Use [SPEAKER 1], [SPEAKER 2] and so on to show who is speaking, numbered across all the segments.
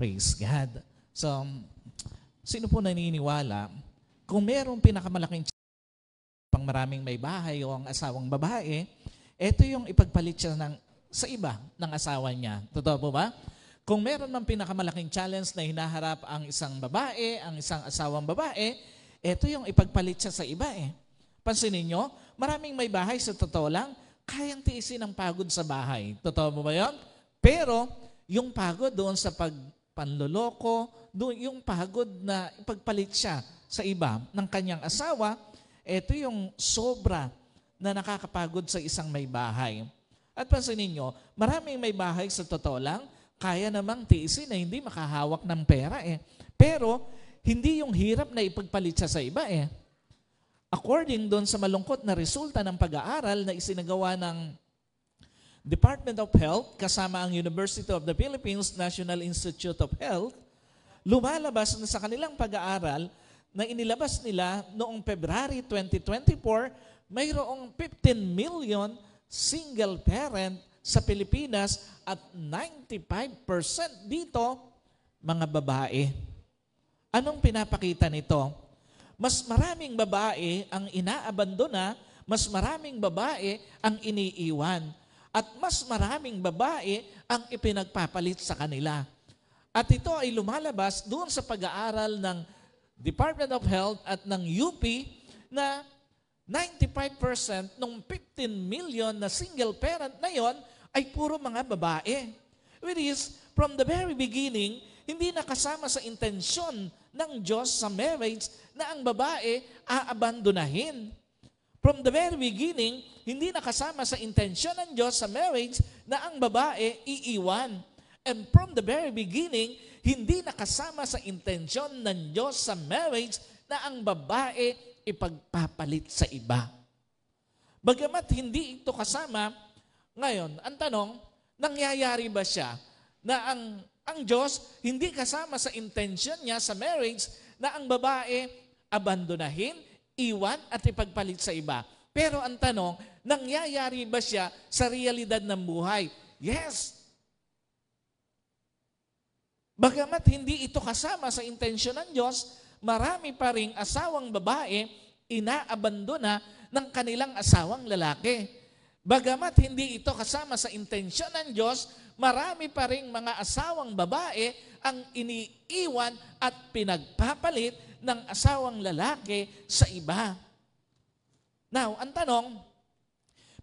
[SPEAKER 1] Praise God. So, sino po naniniwala, kung merong pinakamalaking pang maraming may bahay o ang asawang babae, ito yung ipagpalit siya sa iba ng asawa niya. Totoo po ba? Kung meron mang pinakamalaking challenge na hinaharap ang isang babae, ang isang asawang babae, ito yung ipagpalit siya sa iba eh. Pansinin nyo, maraming may bahay sa totoo lang, kayang tiisin ang pagod sa bahay. Totoo mo ba yun? Pero, yung pagod doon sa panloloko, doon yung pagod na ipagpalit siya sa iba ng kanyang asawa, ito yung sobra na nakakapagod sa isang may bahay. At pansinin nyo, maraming may bahay sa totoo lang, kaya namang tiisin na hindi makahawak ng pera eh. Pero, hindi yung hirap na ipagpalit siya sa iba eh. According doon sa malungkot na resulta ng pag-aaral na isinagawa ng Department of Health kasama ang University of the Philippines National Institute of Health, lumalabas na sa kanilang pag-aaral na inilabas nila noong February 2024, mayroong 15 million single parent sa Pilipinas at 95% dito mga babae. Anong pinapakita nito? Mas maraming babae ang inaabandona, mas maraming babae ang iniiwan, at mas maraming babae ang ipinagpapalit sa kanila. At ito ay lumalabas doon sa pag-aaral ng Department of Health at ng UP na 95% ng 15 million na single parent na yon ay puro mga babae. Which is, from the very beginning, hindi nakasama sa intensyon ng Diyos sa marriage na ang babae aabandonahin. From the very beginning, hindi nakasama sa intensyon ng Diyos sa marriage na ang babae iiwan. And from the very beginning, hindi nakasama sa intensyon ng Diyos sa marriage na ang babae ipagpapalit sa iba. Bagamat hindi ito kasama, ngayon, ang tanong, nangyayari ba siya na ang Diyos hindi kasama sa intensyon niya sa marriage na ang babae abandonahin, iwan at ipagpalit sa iba? Pero ang tanong, nangyayari ba siya sa realidad ng buhay? Yes. Bagamat hindi ito kasama sa intensyon ng Diyos, marami pa ring asawang babae inaabandona ng kanilang asawang lalaki. Bagamat hindi ito kasama sa intensyon ng Diyos, marami pa ring mga asawang babae ang iniiwan at pinagpapalit ng asawang lalaki sa iba. Now, ang tanong,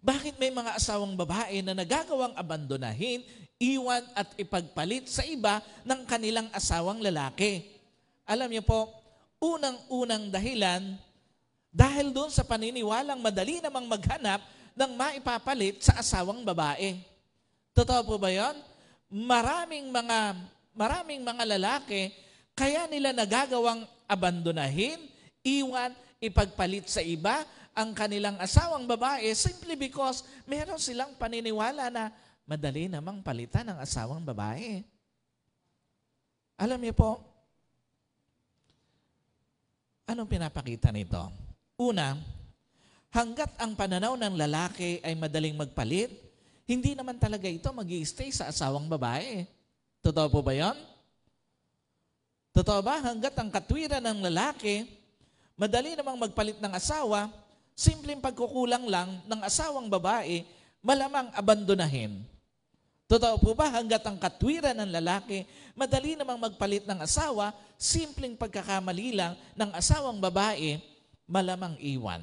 [SPEAKER 1] bakit may mga asawang babae na nagagawang abandonahin, iwan at ipagpalit sa iba ng kanilang asawang lalaki? Alam niyo po, unang-unang dahilan, dahil doon sa paniniwalang madali namang maghanap ng maipapalit sa asawang babae. Totoo po ba yun? Maraming mga lalaki, kaya nila nagagawang abandonahin, iwan, ipagpalit sa iba ang kanilang asawang babae simply because meron silang paniniwala na madali namang palitan ang asawang babae. Alam niyo po, anong pinapakita nito? Una, hanggat ang pananaw ng lalaki ay madaling magpalit, hindi naman talaga ito mag-i-stay sa asawang babae. Totoo po ba yun? Totoo ba? Hanggat ang katwiran ng lalaki, madali namang magpalit ng asawa, simpleng pagkukulang lang ng asawang babae, malamang abandonahin. Totoo po ba? Hanggat ang katwiran ng lalaki, madali namang magpalit ng asawa, simpleng pagkakamali lang ng asawang babae, malamang iwan.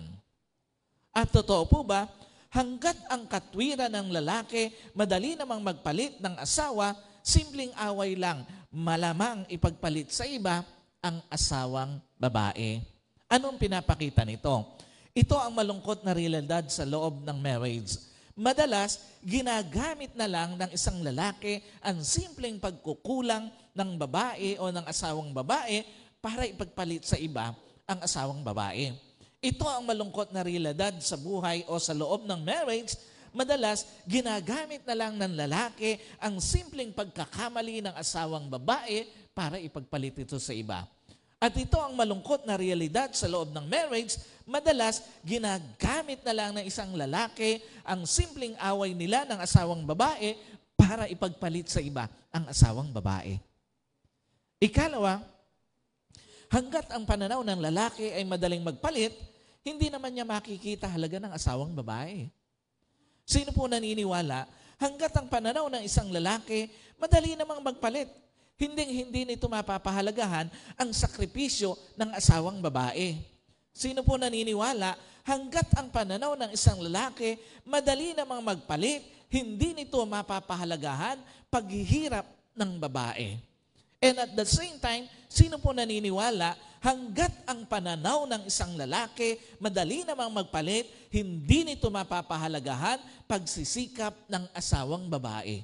[SPEAKER 1] At totoo po ba? Hanggat ang katwiran ng lalaki, madali namang magpalit ng asawa, simpleng away lang, malamang ipagpalit sa iba ang asawang babae. Anong pinapakita nito? Ito ang malungkot na realidad sa loob ng marriage. Madalas, ginagamit na lang ng isang lalaki ang simpleng pagkukulang ng babae o ng asawang babae para ipagpalit sa iba ang asawang babae. Ito ang malungkot na realidad sa buhay o sa loob ng marriage. Madalas, ginagamit na lang ng lalaki ang simpleng pagkakamali ng asawang babae para ipagpalit ito sa iba. At ito ang malungkot na realidad sa loob ng marriage. Madalas, ginagamit na lang ng isang lalaki ang simpleng away nila ng asawang babae para ipagpalit sa iba ang asawang babae. Ikalawa, hanggat ang pananaw ng lalaki ay madaling magpalit, hindi naman niya makikita halaga ng asawang babae. Sino po naniniwala, hanggat ang pananaw ng isang lalaki, madali namang magpalit. Hindi nito mapapahalagahan ang sakripisyo ng asawang babae. Sino po naniniwala, hanggat ang pananaw ng isang lalaki, madali namang magpalit, hindi nito mapapahalagahan paghihirap ng babae. And at the same time, sino po naniniwala, hanggat ang pananaw ng isang lalaki, madali namang magpalit, hindi nito mapapahalagahan pagsisikap ng asawang babae.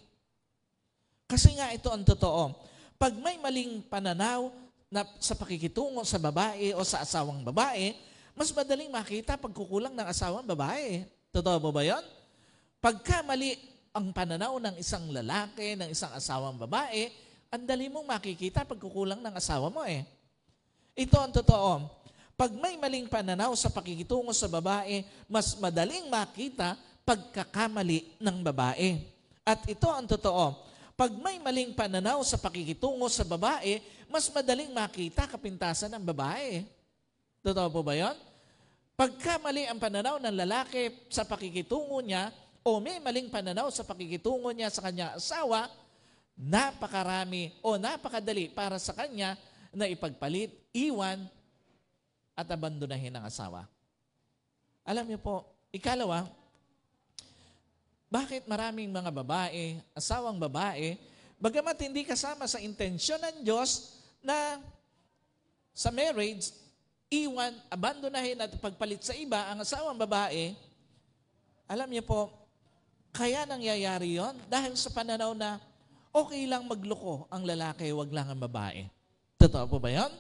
[SPEAKER 1] Kasi nga ito ang totoo. Pag may maling pananaw na sa pakikitungo sa babae o sa asawang babae, mas madaling makita pagkukulang ng asawang babae. Totoo po ba yun? Pagka mali ang pananaw ng isang lalaki, ng isang asawang babae, ang dali mong makikita pagkukulang ng asawa mo eh. Ito ang totoo. Pag may maling pananaw sa pakikitungo sa babae, mas madaling makita pagkakamali ng babae. At ito ang totoo. Pag may maling pananaw sa pakikitungo sa babae, mas madaling makita kapintasan ng babae. Totoo po ba yun? Pagka mali ang pananaw ng lalaki sa pakikitungo niya, o may maling pananaw sa pakikitungo niya sa kanyang asawa, napakarami o napakadali para sa kanya na ipagpalit, iwan, at abandonahin ng asawa. Alam niyo po, ikalawa, bakit maraming mga babae, asawang babae, bagamat hindi kasama sa intensyon ng Diyos na sa marriage, iwan, abandonahin at pagpalit sa iba ang asawang babae, alam niyo po, kaya nangyayari yon dahil sa pananaw na okay lang magloko ang lalaki, wag lang ang babae. Totoo po ba yun?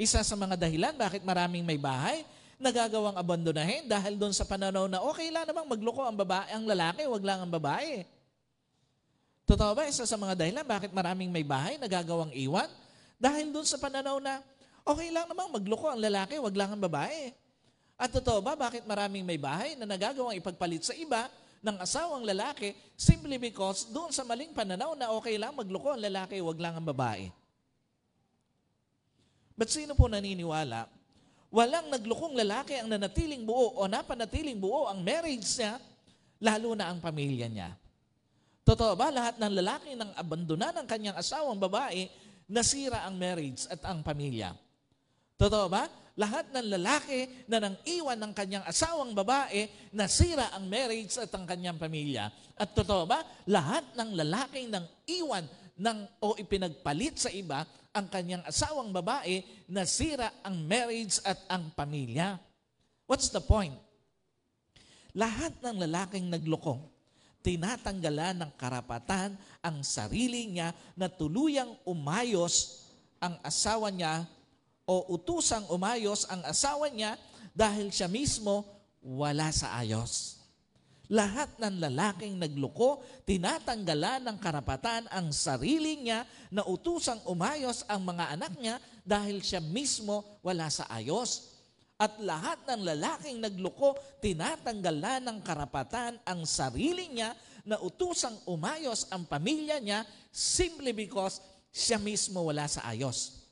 [SPEAKER 1] Isa sa mga dahilan bakit maraming may bahay nagagawang abandonahin dahil doon sa pananaw na okay lang namang magloko ang babae, ang lalaki, wag lang ang babae. Totoo ba? Isa sa mga dahilan bakit maraming may bahay nagagawang iwan dahil doon sa pananaw na okay lang namang magloko ang lalaki, wag lang ang babae. At totoo ba bakit maraming may bahay na nagagawang ipagpalit sa iba ng asawang lalaki simply because doon sa maling pananaw na okay lang magloko ang lalaki, wag lang ang babae. But sino po naniniwala? Walang naglukong lalaki ang nanatiling buo o napanatiling buo ang marriage niya, lalo na ang pamilya niya. Totoo ba lahat ng lalaki nang abandona ng kanyang asawang babae, nasira ang marriage at ang pamilya? Totoo ba? Lahat ng lalaki na nang iwan ng kanyang asawang babae, nasira ang marriage at ang kanyang pamilya. At totoo ba? Lahat ng lalaki nang iwan o ipinagpalit sa iba ang kanyang asawang babae, nasira ang marriage at ang pamilya. What's the point? Lahat ng lalaking nagloko, tinatanggalan ng karapatan ang sarili niya na tuluyang umayos ang asawa niya o utusang umayos ang asawa niya dahil siya mismo wala sa ayos. Lahat ng lalaking nagloko, tinatanggalan ng karapatan ang sarili niya na utusang umayos ang mga anak niya dahil siya mismo wala sa ayos. At lahat ng lalaking nagloko, tinatanggalan ng karapatan ang sarili niya na utusang umayos ang pamilya niya simply because siya mismo wala sa ayos.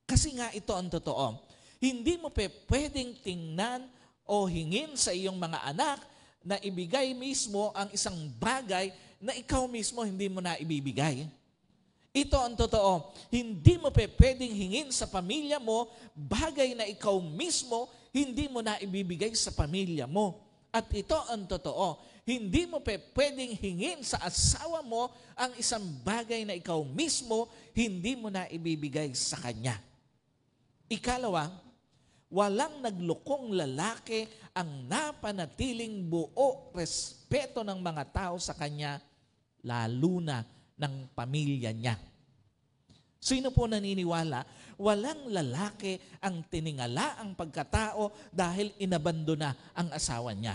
[SPEAKER 1] Kasi nga ito ang totoo. Hindi mo pwedeng tingnan o hingin sa iyong mga anak na ibigay mismo ang isang bagay na ikaw mismo hindi mo na ibibigay. Ito ang totoo. Hindi mo pwedeng hingin sa pamilya mo bagay na ikaw mismo hindi mo na ibibigay sa pamilya mo. At ito ang totoo. Hindi mo pwedeng hingin sa asawa mo ang isang bagay na ikaw mismo hindi mo na ibibigay sa kanya. Ikalawa, walang naglukong lalaki ang napanatiling buo respeto ng mga tao sa kanya, lalo na ng pamilya niya. Sino po naniniwala? Walang lalaki ang tiningala ang pagkatao dahil inabandona ang asawa niya.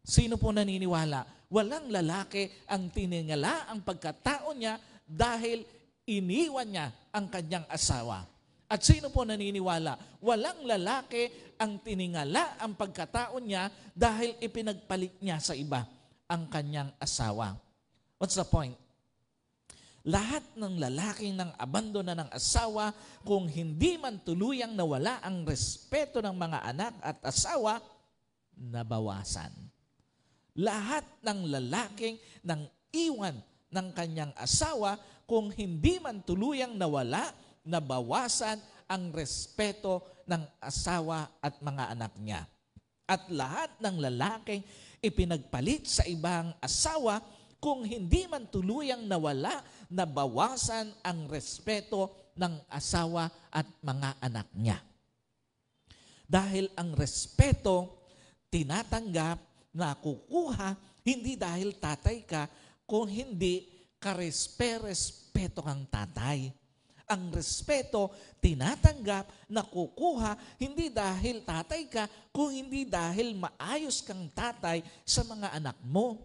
[SPEAKER 1] Sino po naniniwala? Walang lalaki ang tiningala ang pagkatao niya dahil iniwan niya ang kanyang asawa. At sino po naniniwala? Walang lalaki ang tiningala ang pagkatao niya dahil ipinagpalit niya sa iba ang kanyang asawa. What's the point? Lahat ng lalaking nang abandona ng asawa, kung hindi man tuluyang nawala ang respeto ng mga anak at asawa, nabawasan. Lahat ng lalaking nang iwan ng kanyang asawa, kung hindi man tuluyang nawala, nabawasan ang respeto ng asawa at mga anak niya. At lahat ng lalaking ipinagpalit sa ibang asawa, kung hindi man tuluyang nawala, nabawasan ang respeto ng asawa at mga anak niya. Dahil ang respeto, tinatanggap, nakukuha, hindi dahil tatay ka, kung hindi karespe-respeto kang tatay. Ang respeto, tinatanggap, nakukuha, hindi dahil tatay ka, kung hindi dahil maayos kang tatay sa mga anak mo.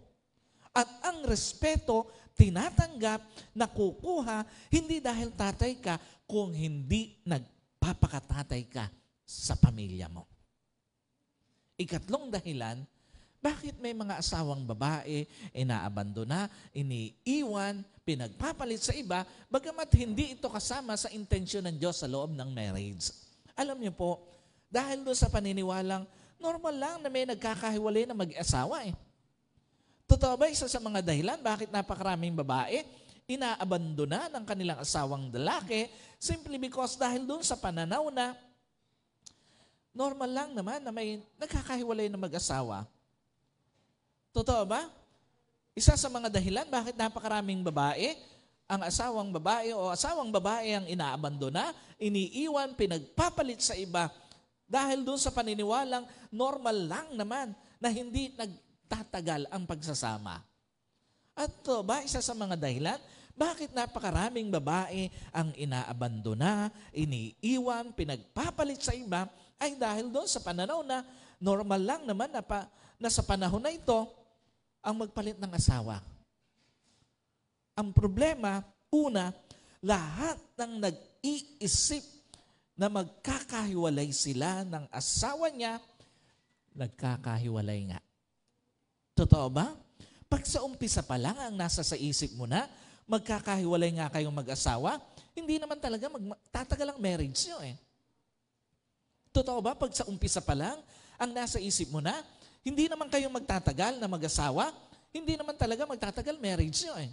[SPEAKER 1] At ang respeto, tinatanggap, nakukuha, hindi dahil tatay ka, kung hindi nagpapakatatay ka sa pamilya mo. Ikatlong dahilan, bakit may mga asawang babae, inaabandona, iniiwan, pinagpapalit sa iba, bagamat hindi ito kasama sa intensyon ng Diyos sa loob ng marriage. Alam niyo po, dahil doon sa paniniwalang, normal lang na may nagkakahiwalay na mag-asawa eh. Totoo ba isa sa mga dahilan bakit napakaraming babae inaabandona ng kanilang asawang lalaki simply because dahil doon sa pananaw na normal lang naman na may nagkakahiwalay na mag-asawa. Totoo ba? Isa sa mga dahilan bakit napakaraming babae, ang asawang babae o asawang babae ang inaabandona, iniiwan, pinagpapalit sa iba dahil doon sa paniniwalang normal lang naman na hindi nagtatagal ang pagsasama. At to ba, isa sa mga dahilan, bakit napakaraming babae ang inaabandona, iniiwan, pinagpapalit sa iba, ay dahil doon sa pananaw na normal lang naman na sa panahon na ito, ang magpalit ng asawa. Ang problema, una, lahat ng nag-iisip na magkakahiwalay sila ng asawa niya, nagkakahiwalay nga. Totoo ba? Pag sa umpisa pa lang ang nasa sa isip mo na, magkakahiwalay nga kayong mag-asawa, hindi naman talaga tatagal ang marriage nyo eh. Totoo ba? Pag sa umpisa pa lang, ang nasa isip mo na, hindi naman kayong magtatagal na mag-asawa, hindi naman talaga magtatagal marriage nyo eh.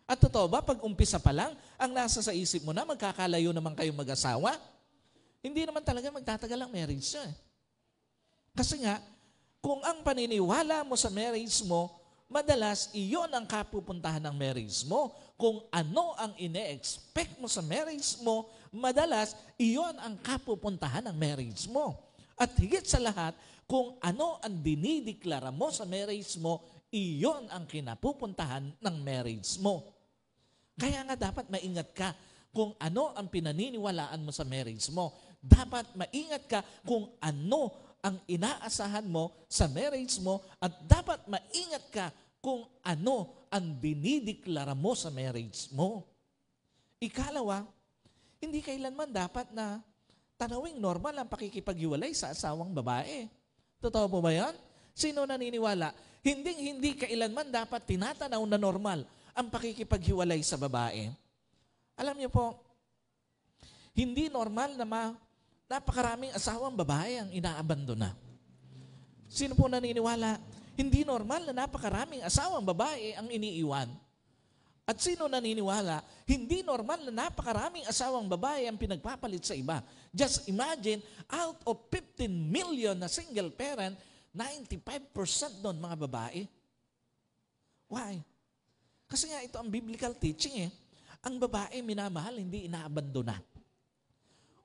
[SPEAKER 1] At totoo ba, pag umpisa pa lang, ang nasa sa isip mo na, magkakalayo naman kayong mag-asawa, hindi naman talaga magtatagal ang marriage nyo eh. Kasi nga, kung ang paniniwala mo sa marriage mo, madalas iyon ang kapupuntahan ng marriage mo. Kung ano ang ine-expect mo sa marriage mo, madalas iyon ang kapupuntahan ng marriage mo. At higit sa lahat, kung ano ang dinideklara mo sa marriage mo, iyon ang kinapupuntahan ng marriage mo. Kaya nga dapat maingat ka kung ano ang pinaniniwalaan mo sa marriage mo. Dapat maingat ka kung ano ang inaasahan mo sa marriage mo at dapat maingat ka kung ano ang dinideklara mo sa marriage mo. Ikalawa, hindi kailanman dapat na tanawing normal ang pakikipaghiwalay sa asawang babae. Totoo po ba yan? Sino naniniwala? Hindi kailanman dapat tinatanaw na normal ang pakikipaghiwalay sa babae. Alam niyo po, hindi normal na napakaraming asawang babae ang inaabandona. Sino po naniniwala? Hindi normal na napakaraming asawang babae ang iniiwan. At sino naniniwala? Hindi normal na napakaraming asawang babae ang pinagpapalit sa iba. Just imagine, out of 15 million na single parent, 95% doon mga babae. Why? Kasi nga ito ang biblical teaching eh. Ang babae minamahal, hindi inaabandona.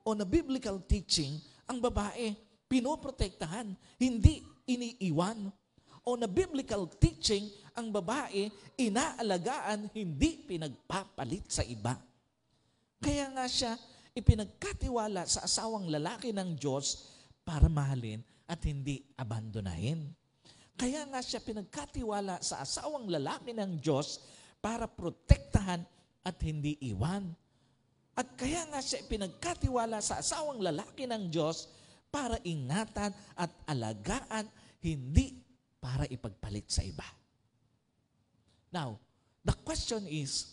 [SPEAKER 1] O na biblical teaching, ang babae pinoprotektahan, hindi iniiwan. O na biblical teaching, ang babae inaalagaan, hindi pinagpapalit sa iba. Kaya nga siya ipinagkatiwala sa asawang lalaki ng Diyos para mahalin at hindi abandonahin. Kaya nga siya pinagkatiwala sa asawang lalaki ng Diyos para protektahan at hindi iwan. At kaya nga siya pinagkatiwala sa asawang lalaki ng Diyos para ingatan at alagaan, hindi para ipagpalit sa iba. Now, the question is,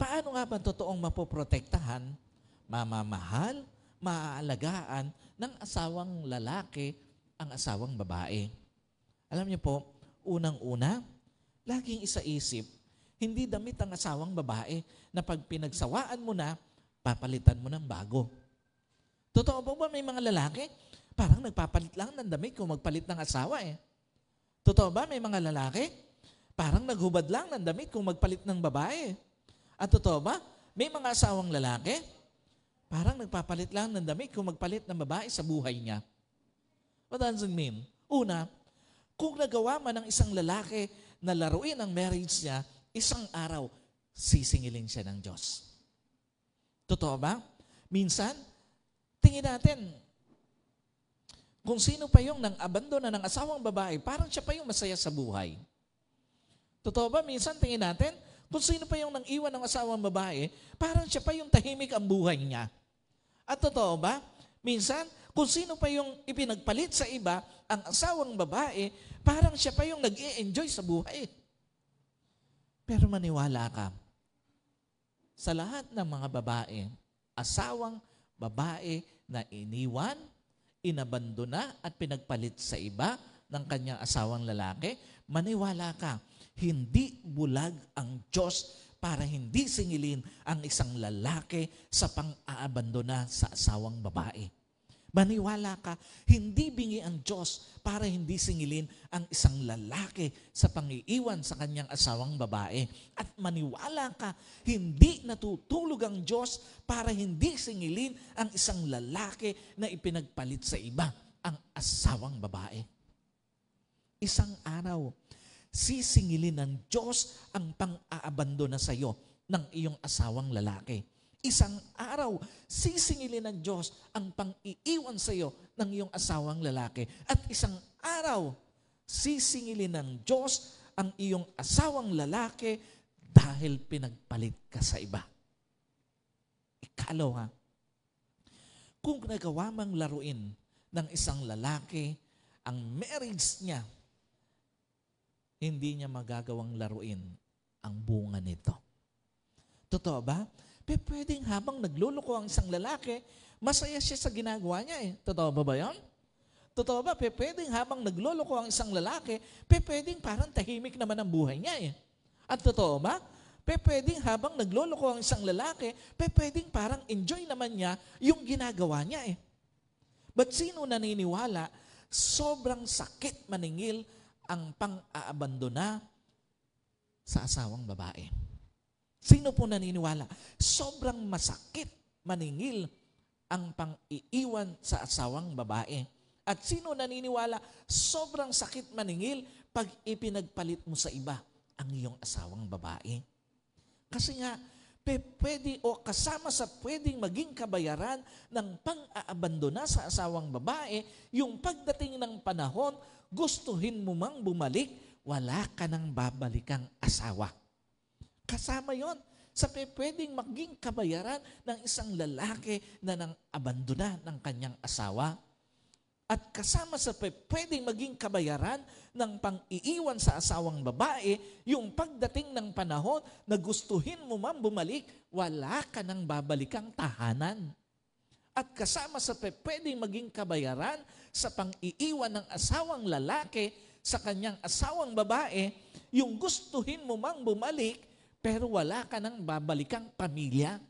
[SPEAKER 1] Paano nga ba totoong mapoprotektahan, mamamahal, maaalagaan ng asawang lalaki ang asawang babae? Alam niyo po, unang-una, laging isaisip, hindi damit ang asawang babae na pag pinagsawaan mo na, papalitan mo ng bago. Totoo po ba may mga lalaki, parang nagpapalit lang ng damit kung magpalit ng asawa eh? Totoo ba may mga lalaki, parang naghubad lang ng damit kung magpalit ng babae? At totoo ba, may mga asawang lalaki, parang nagpapalit lang ng damit kung magpalit ng babae sa buhay niya? What does it mean? Una, kung nagawa man ng isang lalaki na laruin ang marriage niya, isang araw, sisingilin siya ng Diyos. Totoo ba? Minsan, tingin natin, kung sino pa yung nang abandona ng asawang babae, parang siya pa yung masaya sa buhay. Totoo ba? Minsan, tingin natin, kung sino pa yung nang iwan ng asawang babae, parang siya pa yung tahimik ang buhay niya. At totoo ba? Minsan, kung sino pa yung ipinagpalit sa iba, ang asawang babae, parang siya pa yung nag-i-enjoy sa buhay. Pero maniwala ka, sa lahat ng mga babae, asawang babae na iniwan, inabandona at pinagpalit sa iba ng kanyang asawang lalaki, maniwala ka, hindi bulag ang Diyos para hindi singilin ang isang lalaki sa pang-aabandona sa asawang babae. Maniwala ka, hindi bingi ang Diyos para hindi singilin ang isang lalaki sa pangiiwan sa kanyang asawang babae. At maniwala ka, hindi natutulog ang Diyos para hindi singilin ang isang lalaki na ipinagpalit sa iba, ang asawang babae. Isang araw, sisingilin ng Diyos ang pang-aabandona sa iyo ng iyong asawang lalaki. Isang araw, sisingilin ng Diyos ang pang-iiwan sa iyo ng iyong asawang lalaki. At isang araw, sisingilin ng Diyos ang iyong asawang lalaki dahil pinagpalit ka sa iba. Ikalawa, kung nagawa mang laruin ng isang lalaki ang marriage niya, hindi niya magagawang laruin ang bunga nito. Totoo ba? Pwedeng habang nagluloko ang isang lalaki, masaya siya sa ginagawa niya eh. Totoo ba yun? Totoo ba? Pwedeng habang nagluloko ang isang lalaki, pwedeng parang tahimik naman ang buhay niya eh. At totoo ba? Pwedeng habang nagluloko ang isang lalaki, pwedeng parang enjoy naman niya yung ginagawa niya eh. But sino naniniwala, sobrang sakit maningil ang pang-aabandona sa asawang babae? Sino po naniniwala? Sobrang masakit maningil ang pang-iiwan sa asawang babae. At sino naniniwala? Sobrang sakit maningil pag ipinagpalit mo sa iba ang iyong asawang babae. Kasi nga, pwede o kasama sa pwedeng maging kabayaran ng pang-aabandona sa asawang babae, yung pagdating ng panahon, gustuhin mo mang bumalik, wala ka nang babalikang asawa. Kasama yon sa pwedeng maging kabayaran ng isang lalaki na nang abandona ng kanyang asawa. At kasama sa pwedeng maging kabayaran ng pang-iiwan sa asawang babae, yung pagdating ng panahon na gustuhin mo man bumalik, wala ka nang babalikang tahanan. At kasama sa pwedeng maging kabayaran sa pang-iiwan ng asawang lalaki sa kanyang asawang babae, yung gustuhin mo mang bumalik, pero wala ka nang babalikang pamilya.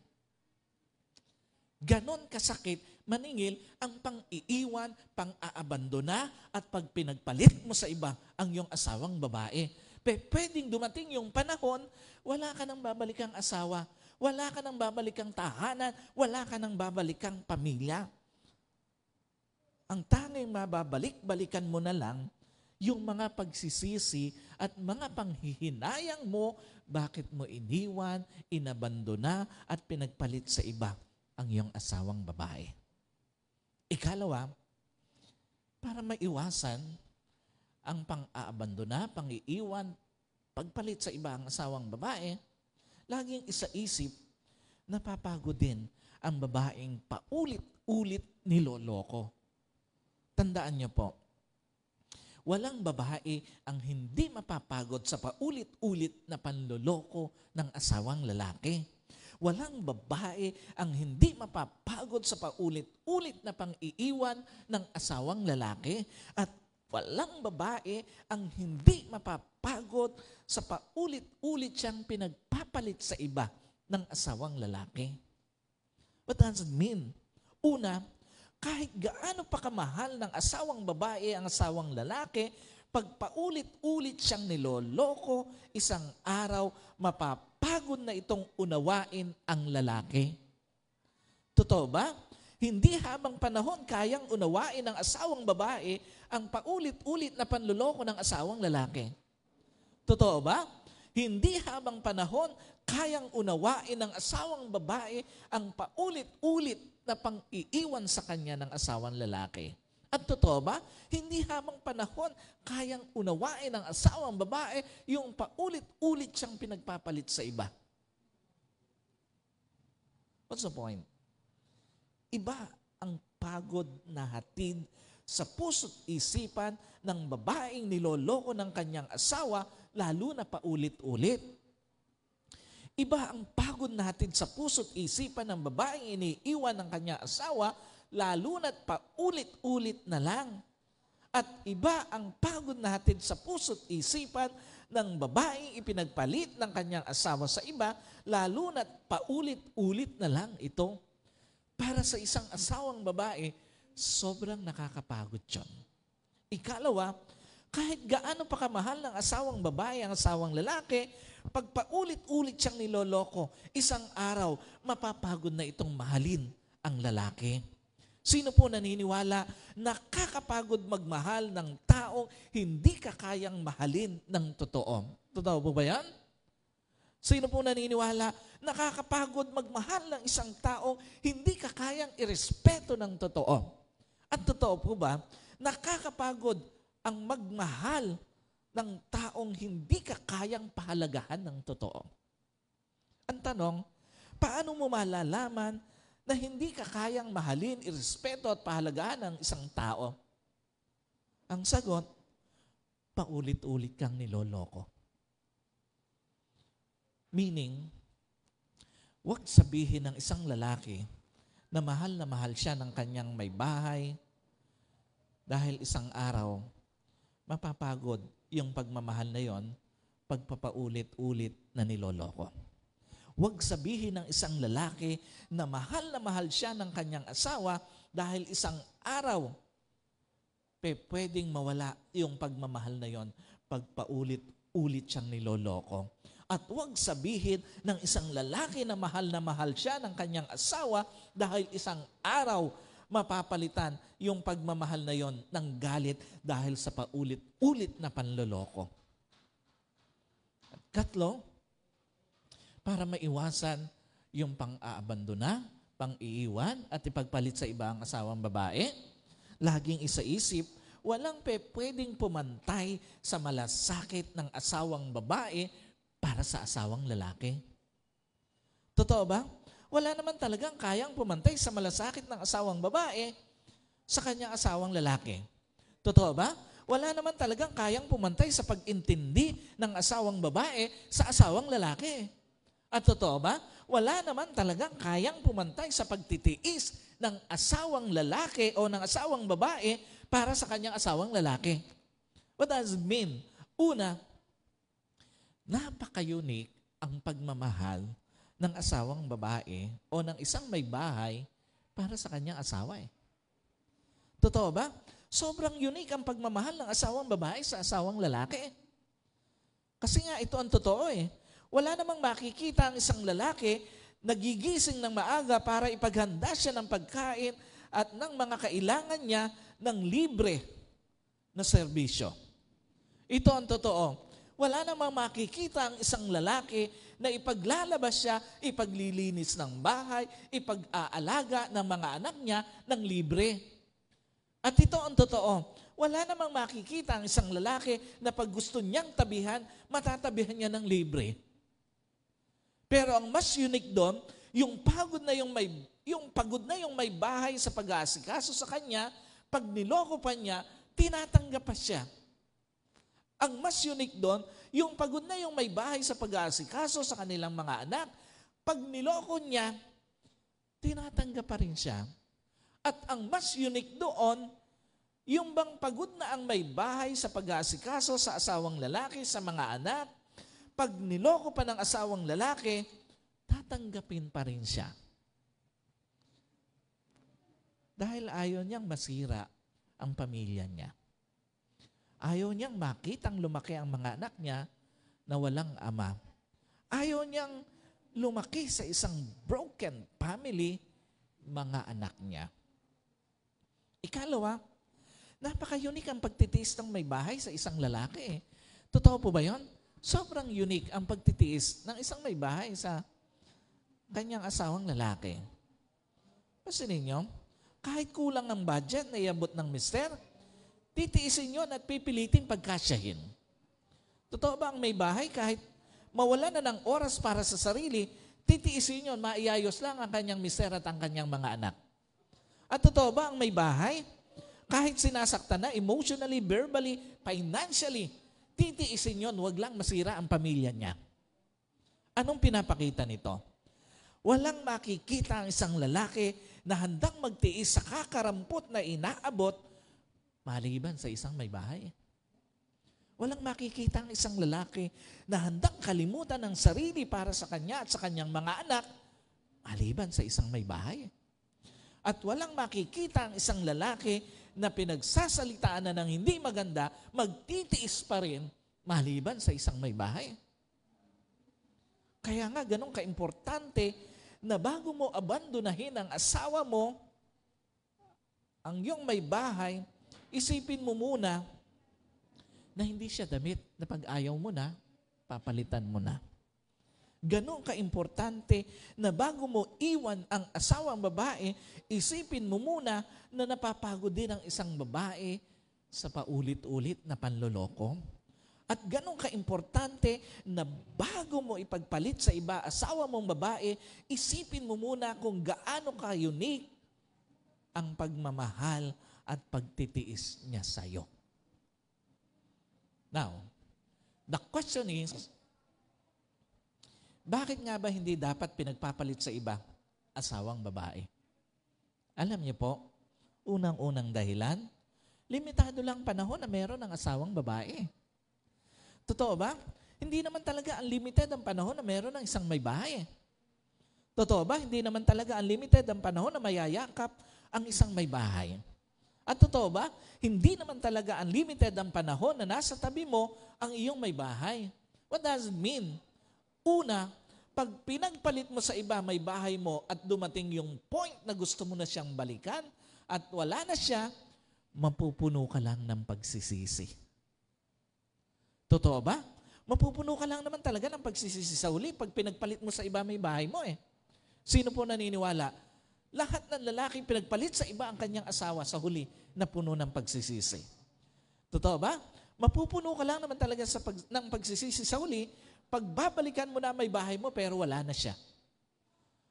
[SPEAKER 1] Ganon kasakit maningil ang pang-iiwan, pang-aabandona at pag pinagpalit mo sa iba ang iyong asawang babae. Pwedeng dumating yung panahon, wala ka nang babalikang asawa, wala ka nang babalikang tahanan, wala ka nang babalikang pamilya. Ang tanging mababalik-balikan mo na lang yung mga pagsisisi at mga panghihinayang mo, bakit mo iniwan, inabandona at pinagpalit sa iba ang iyong asawang babae. Ikalawa, para maiwasan ang pang-aabandona, pang-iiwan, pagpalit sa iba ang asawang babae, laging isaisip, napapagod din ang babaeng paulit-ulit niloloko. Tandaan niyo po, walang babae ang hindi mapapagod sa paulit-ulit na panloloko ng asawang lalaki. Walang babae ang hindi mapapagod sa paulit-ulit na pang-iiwan ng asawang lalaki at walang babae ang hindi mapapagod sa paulit-ulit siyang pinagpapalit sa iba ng asawang lalaki. What does it mean? Una, kahit gaano pa kamahal ng asawang babae ang asawang lalaki, pag paulit-ulit siyang niloloko, isang araw mapapagod na itong unawain ang lalaki. Totoo ba? Hindi habang panahon kayang unawain ng asawang babae ang paulit-ulit na panluloko ng asawang lalaki. Totoo ba? Hindi habang panahon kayang unawain ng asawang babae ang paulit-ulit na pang-iiwan sa kanya ng asawang lalaki. At totoo ba? Hindi habang panahon kayang unawain ng asawang babae yung paulit-ulit siyang pinagpapalit sa iba. What's the point? Iba ang pagod na hatid sa puso't isipan ng babaeng niloloko ng kanyang asawa, lalo na paulit-ulit. Iba ang pagod na hatid sa puso't isipan ng babaeng iniiwan ng kanyang asawa, lalo na't paulit-ulit na lang. At iba ang pagod na hatid sa puso't isipan ng babaeng ipinagpalit ng kanyang asawa sa iba, lalo na't paulit-ulit na lang ito. Para sa isang asawang babae, sobrang nakakapagod yun. Ikalawa, kahit gaano pa kamahal ng asawang babae ang asawang lalaki, pag paulit-ulit siyang niloloko, isang araw, mapapagod na itong mahalin ang lalaki. Sino po naniniwala na nakakapagod magmahal ng taong hindi ka kayang mahalin ng totoo? Totoo po ba yan? Sino po naniniwala nakakapagod magmahal ng isang taong hindi ka kayang irespeto ng totoo? At totoo po ba, nakakapagod ang magmahal ng taong hindi ka kayang pahalagahan ng totoo? Ang tanong, paano mo malalaman na hindi ka kayang mahalin, irespeto at pahalagahan ng isang tao? Ang sagot, paulit-ulit kang niloloko. Meaning, huwag sabihin ng isang lalaki na mahal siya ng kanyang may bahay dahil isang araw, mapapagod yung pagmamahal na yon, pagpapaulit-ulit na niloloko. Huwag sabihin ng isang lalaki na mahal siya ng kanyang asawa dahil isang araw, pwedeng mawala yung pagmamahal na yon pag paulit-ulit siyang niloloko. At huwag sabihin ng isang lalaki na mahal siya ng kanyang asawa dahil isang araw, mapapalitan yung pagmamahal na yon ng galit dahil sa paulit-ulit na panloloko. At katlo, para maiwasan yung pang-aabandona, pang-iiwan at ipagpalit sa iba ang asawang babae, laging isaisip, walang pwedeng pumantay sa malasakit ng asawang babae para sa asawang lalaki. Totoo ba? Wala naman talagang kayang pumantay sa malasakit ng asawang babae sa kanyang asawang lalaki. Totoo ba? Wala naman talagang kayang pumantay sa pag-intindi ng asawang babae sa asawang lalaki. At totoo ba? Wala naman talagang kayang pumantay sa pagtitiis ng asawang lalaki o ng asawang babae para sa kanyang asawang lalaki. What does it mean? Una, napaka-unique ang pagmamahal ng asawang babae o ng isang may bahay para sa kanyang asawa. Totoo ba? Sobrang unique ang pagmamahal ng asawang babae sa asawang lalaki. Kasi nga ito ang totoo Wala namang makikita ang isang lalaki nagigising ng maaga para ipaghanda siya ng pagkain at ng mga kailangan niya ng libre na serbisyo. Ito ang totoo. Wala namang makikita ang isang lalaki na ipaglalabas siya, ipaglilinis ng bahay, ipag-aalaga ng mga anak niya ng libre. At ito ang totoo. Wala namang makikita ang isang lalaki na pag gusto niyang tabihan, matatabihan niya ng libre. Pero ang mas unique doon, yung pagod na yung may bahay sa pag-aasikaso sa kanya, pag niloko pa niya, tinatanggap pa siya. Ang mas unique doon, yung pagod na yung may bahay sa pag-aasikaso sa kanilang mga anak, Pag niloko niya, tinatanggap pa rin siya. At ang mas unique doon, yung bang pagod na ang may bahay sa pag-aasikaso sa asawang lalaki, sa mga anak, pag niloko pa ng asawang lalaki, tatanggapin pa rin siya. Dahil ayaw niyang masira ang pamilya niya. Ayaw niyang makitang lumaki ang mga anak niya na walang ama. Ayaw niyang lumaki sa isang broken family, mga anak niya. Ikalawa, napaka-unique ang pagtitiis ng may bahay sa isang lalaki. Totoo po ba yun? Sobrang unique ang pagtitiis ng isang may bahay sa kanyang asawang lalaki. Kasi ninyo, kahit kulang ang budget na iabot ng mister, titiisin yun at pipilitin pagkasyahin. Totoo ba ang may bahay kahit mawala na ng oras para sa sarili, titiisin yun, maiayos lang ang kanyang mister at ang kanyang mga anak. At totoo ba ang may bahay, kahit sinasaktan na emotionally, verbally, financially, titiisin yun, wag lang masira ang pamilya niya. Anong pinapakita nito? Walang makikita ang isang lalaki na handang magtiis sa kakarampot na inaabot maliban sa isang may bahay. Walang makikita ang isang lalaki na handang kalimutan ang sarili para sa kanya at sa kanyang mga anak maliban sa isang may bahay. At walang makikita ang isang lalaki na pinagsasalitaan na ng hindi maganda, magtitiis pa rin maliban sa isang may bahay. Kaya nga ganun kaimportante na bago mo abandonahin ang asawa mo, ang iyong may bahay, isipin mo muna na hindi siya damit na pag ayaw mo na, papalitan mo na. Ganun kaimportante na bago mo iwan ang asawang babae, isipin mo muna na napapagod din ang isang babae sa paulit-ulit na panloloko. At ganun kaimportante na bago mo ipagpalit sa iba asawa mong babae, isipin mo muna kung gaano ka-unique ang pagmamahal at pagtitiis niya sa'yo. Now, the question is, bakit nga ba hindi dapat pinagpapalit sa iba asawang babae? Alam niyo po, unang-unang dahilan, limitado lang panahon na meron ng asawang babae. Totoo ba? Hindi naman talaga unlimited ang panahon na meron ng isang may bahay. Totoo ba? Hindi naman talaga unlimited ang panahon na mayayakap ang isang may bahay. At totoo ba? Hindi naman talaga unlimited ang panahon na nasa tabi mo ang iyong may bahay. What does it mean? Una, pag pinagpalit mo sa iba may bahay mo at dumating yung point na gusto mo na siyang balikan at wala na siya, mapupuno ka lang ng pagsisisi. Totoo ba? Mapupuno ka lang naman talaga ng pagsisisi sa uli pag pinagpalit mo sa iba may bahay mo eh. Sino po naniniwala? Lahat ng lalaking pinagpalit sa iba ang kanyang asawa sa huli na puno ng pagsisisi. Totoo ba? Mapupuno ka lang naman talaga ng pagsisisi sa huli pag babalikan mo na may bahay mo pero wala na siya.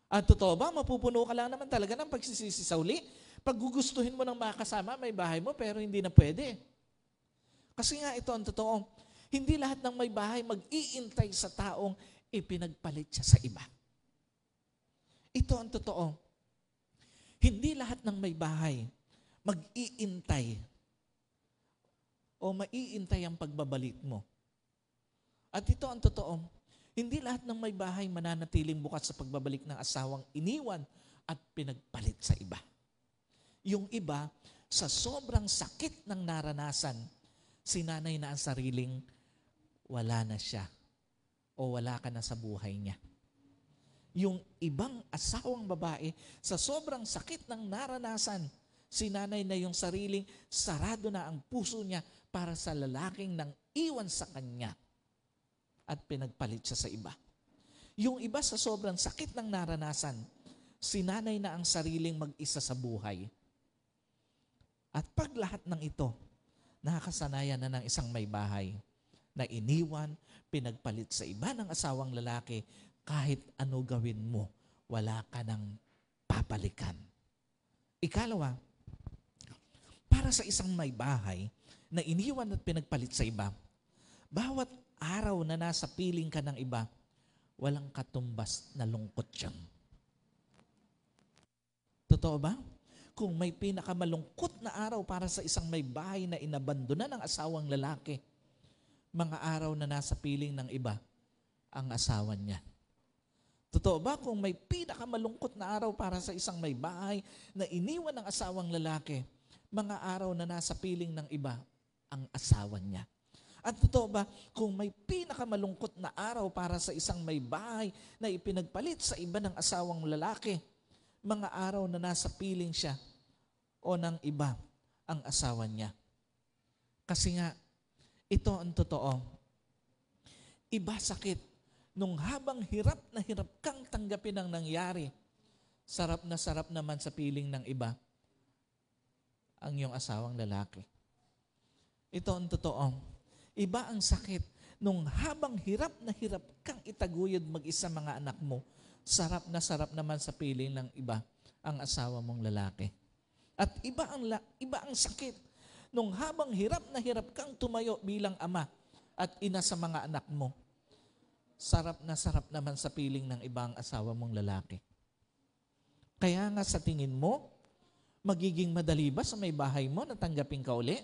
[SPEAKER 1] At totoo ba? Mapupuno ka lang naman talaga ng pagsisisi sa huli pag gugustuhin mo ng makasama may bahay mo pero hindi na pwede. Kasi nga ito ang totoo. Hindi lahat ng may bahay mag-iintay sa taong ipinagpalit siya sa iba. Ito ang totoo. Hindi lahat ng may bahay mag-iintay o maiintay ang pagbabalik mo. At ito ang totoo. Hindi lahat ng may bahay mananatiling bukas sa pagbabalik ng asawang iniwan at pinagpalit sa iba. Yung iba, sa sobrang sakit ng naranasan, sinanay na ang sariling wala na siya o wala ka na sa buhay niya. Yung ibang asawang babae, sa sobrang sakit ng naranasan, sinanay na yung sariling sarado na ang puso niya para sa lalaking nang iwan sa kanya at pinagpalit siya sa iba. Yung iba sa sobrang sakit ng naranasan, sinanay na ang sariling mag-isa sa buhay. At pag lahat ng ito, nakakasanayan na ng isang may bahay na iniwan, pinagpalit sa iba ng asawang lalaki, kahit ano gawin mo, wala ka nang papalikan. Ikalawa, para sa isang may bahay na iniwan at pinagpalit sa iba, bawat araw na nasa piling ka ng iba, walang katumbas na lungkot yan. Totoo ba? Kung may pinakamalungkot na araw para sa isang may bahay na inabandona ng asawang lalaki, mga araw na nasa piling ng iba ang asawa niya. Totoo ba kung may pinakamalungkot na araw para sa isang may bahay na iniwan ng asawang lalaki, mga araw na nasa piling ng iba ang asawa niya? At totoo ba kung may pinakamalungkot na araw para sa isang may bahay na ipinagpalit sa iba ng asawang lalaki, mga araw na nasa piling siya o ng iba ang asawa niya? Kasi nga, ito ang totoo. Iba sakit nung habang hirap na hirap kang tanggapin ang nangyari, sarap naman sa piling ng iba ang iyong asawang lalaki. Ito ang totoo. Iba ang sakit nung habang hirap na hirap kang itaguyod mag-isa mga anak mo, sarap naman sa piling ng iba ang asawa mong lalaki. At iba ang sakit nung habang hirap na hirap kang tumayo bilang ama at ina sa mga anak mo, sarap naman sa piling ng ibang asawa mong lalaki. Kaya nga sa tingin mo, magiging madali ba sa may bahay mo na tanggapin ka uli?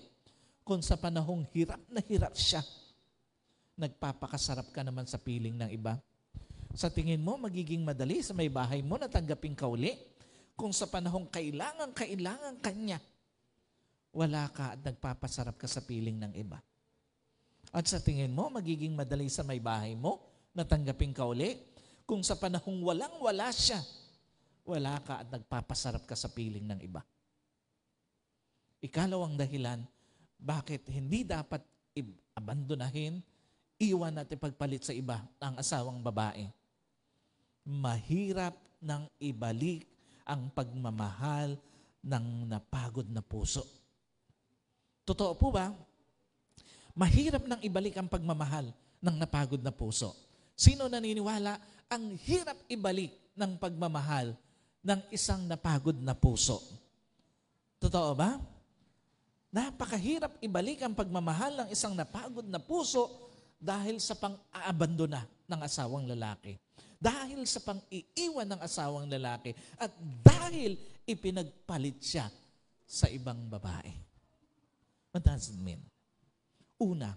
[SPEAKER 1] Kung sa panahong hirap na hirap siya, nagpapakasarap ka naman sa piling ng iba. Sa tingin mo, magiging madali sa may bahay mo na tanggapin ka uli? Kung sa panahong kailangan kanya, wala ka at nagpapasarap ka sa piling ng iba. At sa tingin mo, magiging madali sa may bahay mo natanggapin ka uli? Kung sa panahong walang-wala siya, wala ka at nagpapasarap ka sa piling ng iba. Ikalawang dahilan, bakit hindi dapat abandonahin, iwan at ipagpalit sa iba ang asawang babae? Mahirap nang ibalik ang pagmamahal ng napagod na puso. Totoo po ba? Mahirap nang ibalik ang pagmamahal ng napagod na puso. Sino naniniwala ang hirap ibalik ng pagmamahal ng isang napagod na puso? Totoo ba? Napakahirap ibalik ang pagmamahal ng isang napagod na puso dahil sa pang-aabandona ng asawang lalaki. Dahil sa pang-iiwan ng asawang lalaki. At dahil ipinagpalit siya sa ibang babae. What does it mean? Una,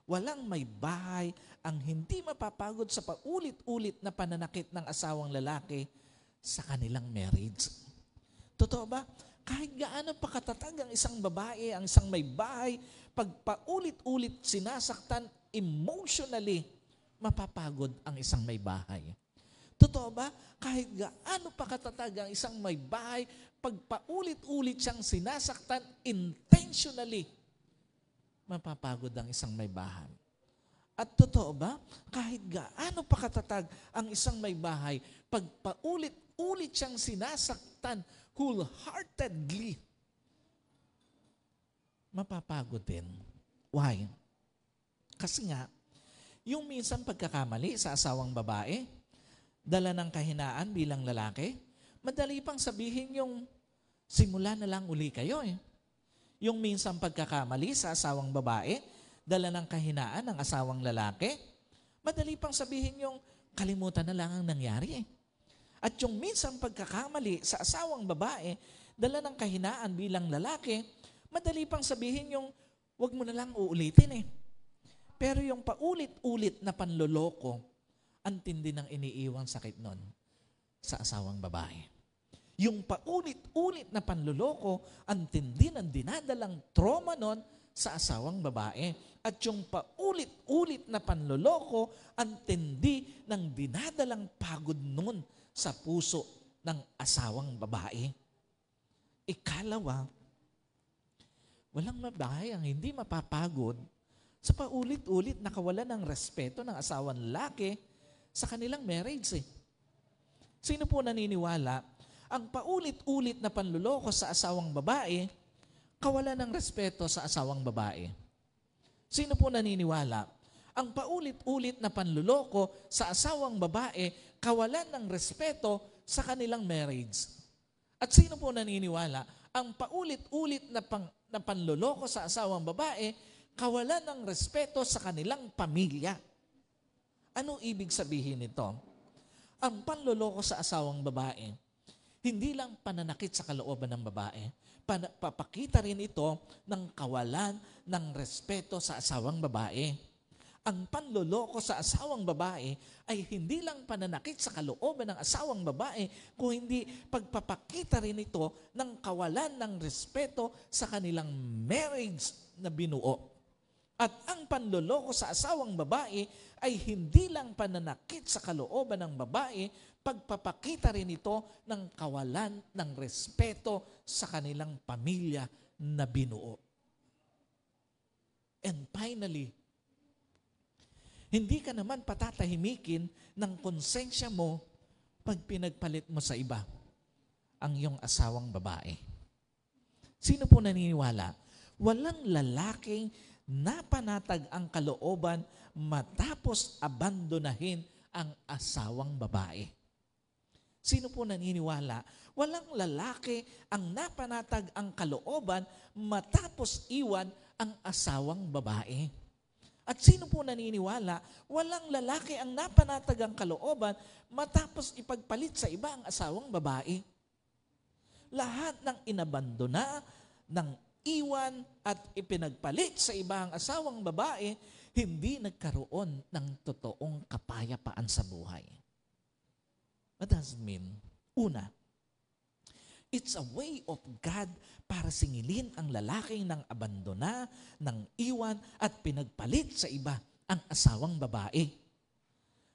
[SPEAKER 1] walang may bahay ang hindi mapapagod sa paulit-ulit na pananakit ng asawang lalaki sa kanilang marriage. Totoo ba? Kahit gaano pa katatag ang isang babae, ang isang may bahay, pag paulit-ulit sinasaktan emotionally, mapapagod ang isang may bahay. Totoo ba? Kahit gaano pa katatag ang isang may bahay, pag paulit-ulit siyang sinasaktan intentionally, mapapagod ang isang may bahay. At totoo ba? Kahit gaano pa katatag ang isang may bahay, pag paulit-ulit siyang sinasaktan wholeheartedly, mapapagod din. Why? Kasi nga, yung minsan pagkakamali sa asawang babae, dala ng kahinaan bilang lalaki, madali pang sabihin yung simula na lang uli kayo eh. Yung minsan pagkakamali sa asawang babae, dala ng kahinaan ng asawang lalaki, madali pang sabihin yung kalimutan na lang ang nangyari eh. At yung minsan pagkakamali sa asawang babae, dala ng kahinaan bilang lalaki, madali pang sabihin yung wag mo na lang uulitin eh. Pero yung paulit-ulit na panloloko, ang tindi ng iniiwang sakit nun sa asawang babae. Yung paulit-ulit na panloloko, ang tindi ng dinadalang trauma nun sa asawang babae. At yung paulit-ulit na panloloko, ang tindi ng dinadalang pagod nun sa puso ng asawang babae. Ikalawa, walang babae ang hindi mapapagod sa paulit-ulit na kawalan ng respeto ng asawang lalaki sa kanilang marriage eh. Sino po naniniwala ang paulit-ulit na panluloko sa asawang babae, kawalan ng respeto sa asawang babae? Sino po naniniwala ang paulit-ulit na panluloko sa asawang babae, kawalan ng respeto sa kanilang marriage? At sino po naniniwala ang paulit-ulit na panluloko sa asawang babae, kawalan ng respeto sa kanilang pamilya? Ano ibig sabihin nito? Ang panloloko sa asawang babae, hindi lang pananakit sa kalooban ng babae, papakita rin ito ng kawalan ng respeto sa asawang babae. Ang panloloko sa asawang babae ay hindi lang pananakit sa kalooban ng asawang babae, kung hindi pagpapakita rin ito ng kawalan ng respeto sa kanilang marriage na binuo. At ang panloloko sa asawang babae ay hindi lang pananakit sa kalooban ng babae, pagpapakita rin ito ng kawalan ng respeto sa kanilang pamilya na binuo. And finally, hindi ka naman patatahimikin ng konsensya mo pag pinagpalit mo sa iba ang iyong asawang babae. Sino po naniniwala? Walang lalaking napanatag ang kalooban matapos abandonahin ang asawang babae. Sino po naniniwala? Walang lalaki ang napanatag ang kalooban matapos iwan ang asawang babae. At sino po naniniwala? Walang lalaki ang napanatag ang kalooban matapos ipagpalit sa iba ang asawang babae. Lahat ng inabandona, ng iwan at ipinagpalit sa iba ang asawang babae, hindi nagkaroon ng totoong kapayapaan sa buhay. What does it mean? Una, it's a way of God para singilin ang lalaking nang abandona, nang iwan at pinagpalit sa iba ang asawang babae.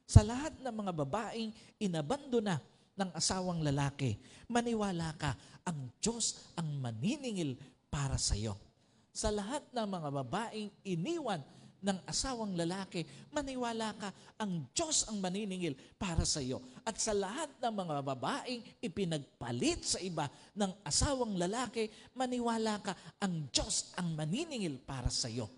[SPEAKER 1] Sa lahat ng mga babaeng inabandona ng asawang lalaki, maniwala ka, ang Diyos ang maniningil para sa iyo. Sa lahat ng mga babaeng iniwan ng asawang lalaki, maniwala ka, ang Diyos ang maniningil para sa iyo. At sa lahat ng mga babaeng ipinagpalit sa iba ng asawang lalaki, maniwala ka, ang Diyos ang maniningil para sa iyo.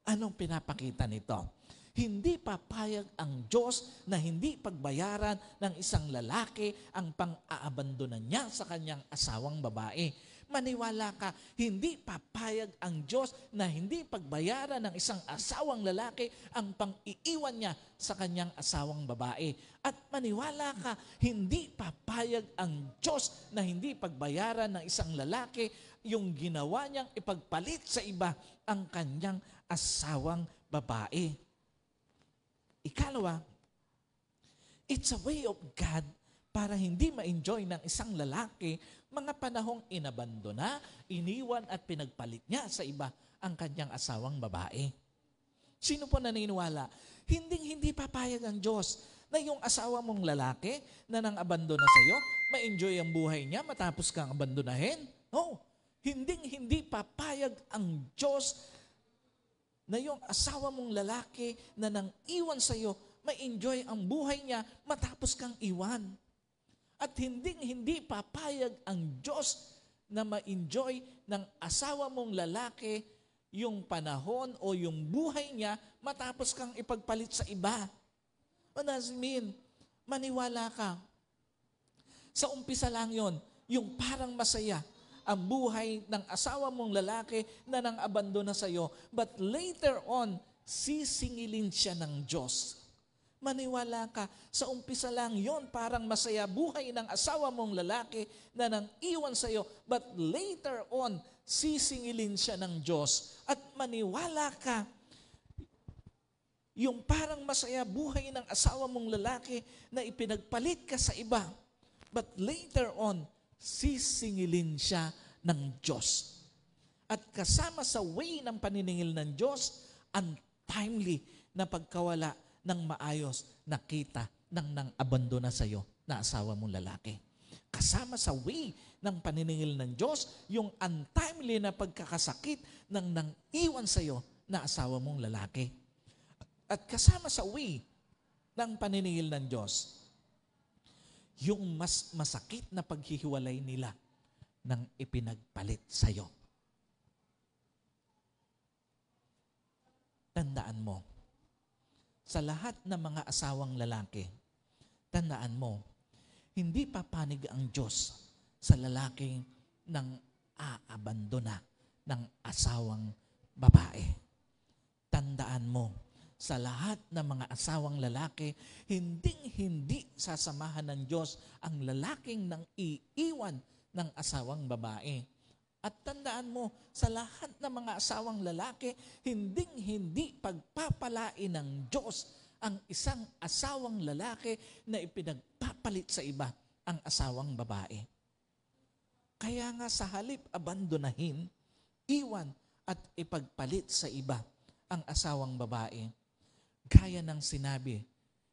[SPEAKER 1] Anong pinapakita nito? Hindi papayag ang Diyos na hindi pagbayaran ng isang lalaki ang pang-aabandonan niya sa kanyang asawang babae. Maniwala ka, hindi papayag ang Diyos na hindi pagbayaran ng isang asawang lalaki ang pang-iiwan niya sa kanyang asawang babae. At maniwala ka, hindi papayag ang Diyos na hindi pagbayaran ng isang lalaki yung ginawa niyang ipagpalit sa iba ang kanyang asawang babae. Ikalawa, it's a way of God para hindi ma-enjoy ng isang lalaki mga panahong inabandona, iniwan at pinagpalit niya sa iba ang kanyang asawang babae. Sino po naniniwala? Hindi papayag ang Diyos na yung asawa mong lalaki na nang abandona sa iyo, ma-enjoy ang buhay niya matapos kang abandonahin? No. Hindi papayag ang Diyos na yung asawa mong lalaki na nang iwan sa iyo, ma-enjoy ang buhay niya matapos kang iwan. At hindi papayag ang Diyos na ma-enjoy ng asawa mong lalaki yung panahon o yung buhay niya matapos kang ipagpalit sa iba. What does it mean? Maniwala ka. Sa umpisa lang yon, yung parang masaya ang buhay ng asawa mong lalaki na nang abandona sa iyo. But later on, sisingilin siya ng Diyos. Maniwala ka, sa umpisa lang yon parang masaya buhay ng asawa mong lalaki na nang iwan sa iyo. But later on, sisingilin siya ng Diyos. At maniwala ka, yung parang masaya buhay ng asawa mong lalaki na ipinagpalit ka sa iba. But later on, sisingilin siya ng Diyos. At kasama sa way ng paniningil ng Diyos, untimely na pagkawala ng maayos na kita ng nang abandona sa iyo na asawa mong lalaki. Kasama sa way ng paniningil ng Diyos, yung untimely na pagkakasakit ng nang iwan sa iyo na asawa mong lalaki. At kasama sa way ng paniningil ng Diyos, yung mas masakit na paghihiwalay nila ng ipinagpalit sa iyo. Tandaan mo, sa lahat ng mga asawang lalaki, tandaan mo, hindi papanig ang Diyos sa lalaking nang aabandona ng asawang babae. Tandaan mo, sa lahat ng mga asawang lalaki, hindi sasamahan ng Diyos ang lalaking nang iiwan ng asawang babae. At tandaan mo, sa lahat ng mga asawang lalaki, hindi pagpapalain ng Diyos ang isang asawang lalaki na ipinagpapalit sa iba ang asawang babae. Kaya nga sa halip abandonahin, iwan at ipagpalit sa iba ang asawang babae, gaya ng sinabi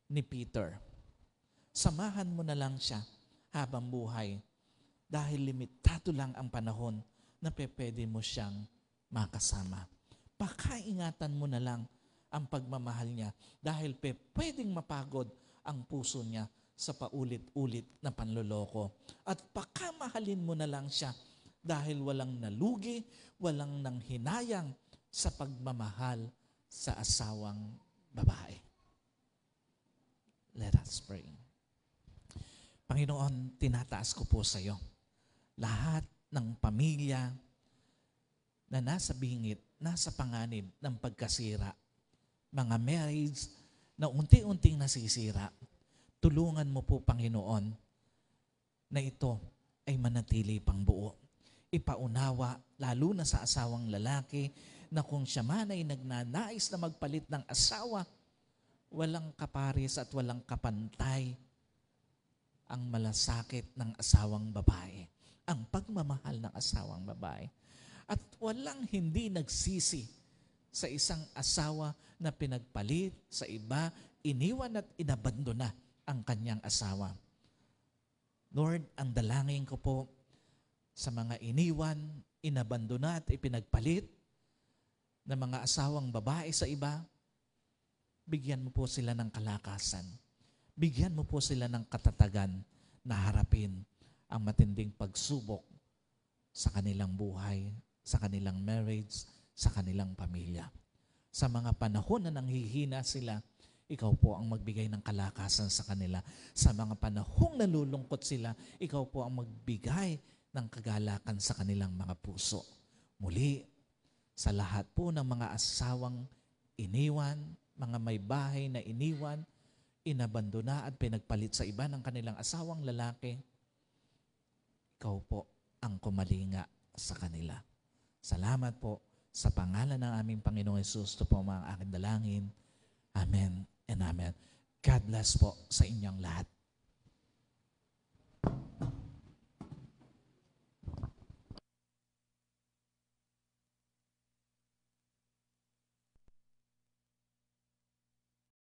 [SPEAKER 1] ni Peter, samahan mo na lang siya habang buhay dahil limitado lang ang panahon na pwede mo siyang makasama. Pakaingatan mo na lang ang pagmamahal niya dahil pwedeng mapagod ang puso niya sa paulit-ulit na panloloko. At pakamahalin mo na lang siya dahil walang nalugi, walang nanghinayang sa pagmamahal sa asawang babae. Let us pray. Panginoon, tinataas ko po sa iyo lahat ng pamilya na nasa bingit, nasa panganib ng pagkasira, mga marriage na unti-unting nasisira. Tulungan mo po, Panginoon, na ito ay manatili pang buo. Ipaunawa, lalo na sa asawang lalaki, na kung siya man ay nagnanais na magpalit ng asawa, walang kapares at walang kapantay ang malasakit ng asawang babae, ang pagmamahal ng asawang babae. At walang hindi nagsisi sa isang asawa na pinagpalit sa iba, iniwan at inabandona ang kanyang asawa. Lord, ang dalangin ko po sa mga iniwan, inabandona at ipinagpalit na mga asawang babae sa iba, bigyan mo po sila ng kalakasan. Bigyan mo po sila ng katatagan na harapin ang matinding pagsubok sa kanilang buhay, sa kanilang marriage, sa kanilang pamilya. Sa mga panahon na nanghihina sila, ikaw po ang magbigay ng kalakasan sa kanila. Sa mga panahong nalulungkot sila, ikaw po ang magbigay ng kagalakan sa kanilang mga puso. Muli, sa lahat po ng mga asawang iniwan, mga may bahay na iniwan, inabandona at pinagpalit sa iba ng kanilang asawang lalaki, ikaw po ang kumalinga sa kanila. Salamat po sa pangalan ng aming Panginoong Hesus. Ito po ang aking dalangin. Amen and amen. God bless po sa inyong lahat.